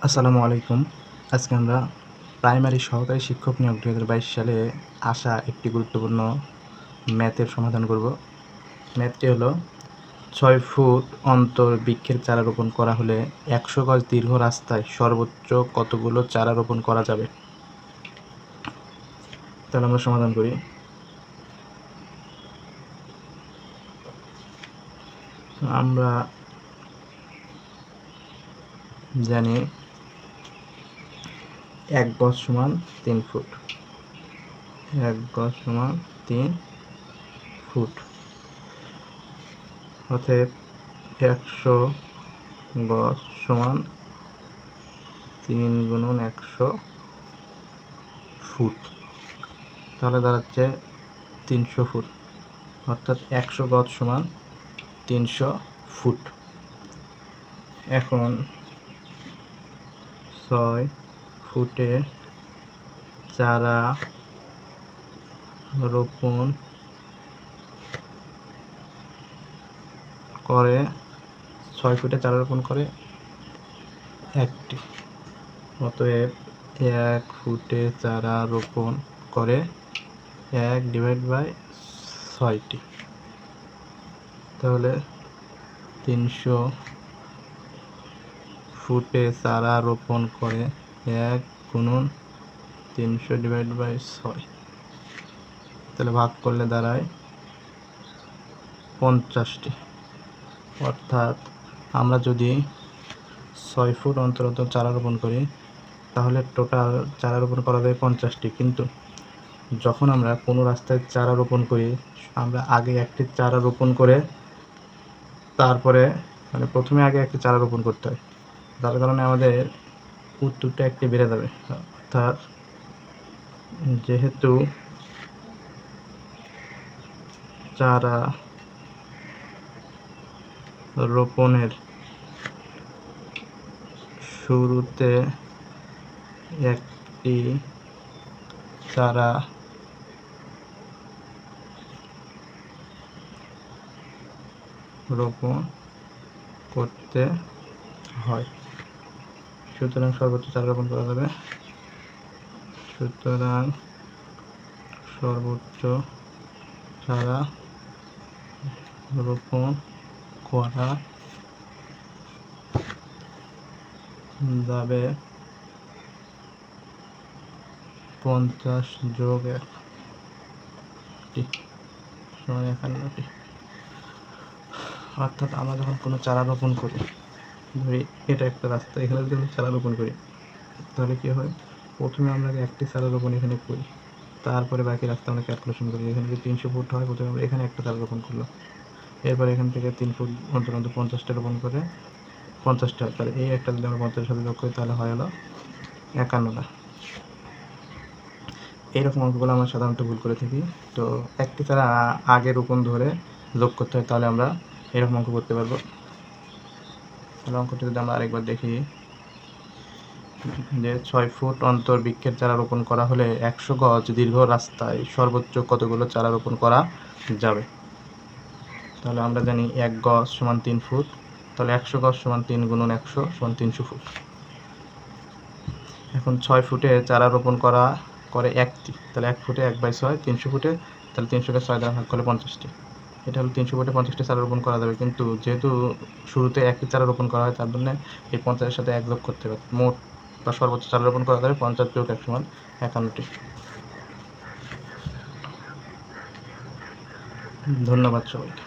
আসসালামু আলাইকুম। আজকে আমরা প্রাইমারি সহকারী শিক্ষক নিয়োগ 2022 সালে আসা একটি গুরুত্বপূর্ণ ম্যাথের সমাধান করব। ম্যাথটি হলো 6 ফুট অন্তর বৃক্ষের চারা রোপণ করা হলে 100 গজ দীর্ঘ রাস্তায় সর্বোচ্চ কতগুলো চারা রোপণ করা যাবে? তাহলে আমরা সমাধান করি। আমরা জানি 1 গজ সমান 3 ফুট। 1 গজ সমান 3 ফুট। অতএব 100 গজ সমান 3 গুণন 100 ফুট। তাহলে দাঁড়াচ্ছে 300 ফুট, অর্থাৎ 100 গজ সমান 300 ফুট। এখন 6 ফুটে চারা রোপণ করে 6 ফুটে চারা রোপণ করে একটি। অতএব 1 ফুটে চারা রোপণ করে 1/6টি। তাহলে 300 ফুটে চারা রোপণ করে 1 গুণন 300/6। তাহলে ভাগ করলে দাঁড়ায় 50টি। অর্থাৎ আমরা যদি 6 ফুট অন্তর অন্তর চারা রোপণ করি তাহলে টোটাল চারা রোপণ করা যায় 50টি। কিন্তু যখন আমরা কোনো রাস্তায় চারা রোপণ করি, আমরা আগে একটি চারা রোপণ করে তারপরে প্রথমে আগে একটি চারা রোপণ করতে হয়, যার কারণে আমাদের উত্তরটা একটি বেড়ে যাবে। অর্থাৎ যেহেতু চারা রোপণের শুরুতে একটি চারা রোপণ করতে হয়, সুতরাং সর্বোচ্চ চারা রোপণ করা যাবে। সুতরাং সর্বোচ্চ চারা রোপণ করা যাবে 50 যোগ 1টি সমান 51টি। অর্থাৎ আমরা যখন কোনো চারা রোপণ করি, ধরি এটা একটা রাস্তা, এখানে যদি আমরা চারা রোপণ করি তাহলে কী হয়, প্রথমে আমরা একটি চারা রোপণ এখানে করি, তারপরে বাকি রাস্তা আমরা ক্যালকুলেশন করি। এখানে যদি 300 ফুট হয়, প্রথমে আমরা এখানে একটা চারা রোপণ করলাম, এরপর এখান থেকে 3 ফুট অন্তর অন্তর 50টা রোপণ করে 50টা। তাহলে এই একটা যদি আমরা 50 সাথে যোগ করি তাহলে হয় হলো 51টা। এইরকম অঙ্কগুলো আমরা সাধারণত ভুল করে থাকি। তো একটি চারা আগে রোপণ ধরে যোগ করতে হয়, তাহলে আমরা এরকম অঙ্ক করতে পারবো। তাহলে অঙ্কটি যদি আমরা আরেকবার দেখি, যে 6 ফুট অন্তর বৃক্ষের চারা রোপণ করা হলে 100 গজ দীর্ঘ রাস্তায় সর্বোচ্চ কতগুলো চারা রোপণ করা যাবে? তাহলে আমরা জানি 1 গজ সমান 3 ফুট। তাহলে 100 গজ সমান 3 গুণন 100 সমান 300 ফুট। এখন 6 ফুটে চারা রোপণ করে একটি, তাহলে 1 ফুটে 1/6, 300 ফুটে, তাহলে 300কে 6 দ্বারা ভাগ করলে 50টি। এটা হলো 300 ফুটে 50টি চারা রোপণ করা যাবে, কিন্তু যেহেতু শুরুতে একটি চারা রোপণ করা হয় তার জন্য এই 50-এর সাথে 1 যোগ করতে হবে। মোট বা সর্বোচ্চ চারা রোপণ করা যাবে 50 যোগ 1 সমান 51টি। ধন্যবাদ সবাইকে।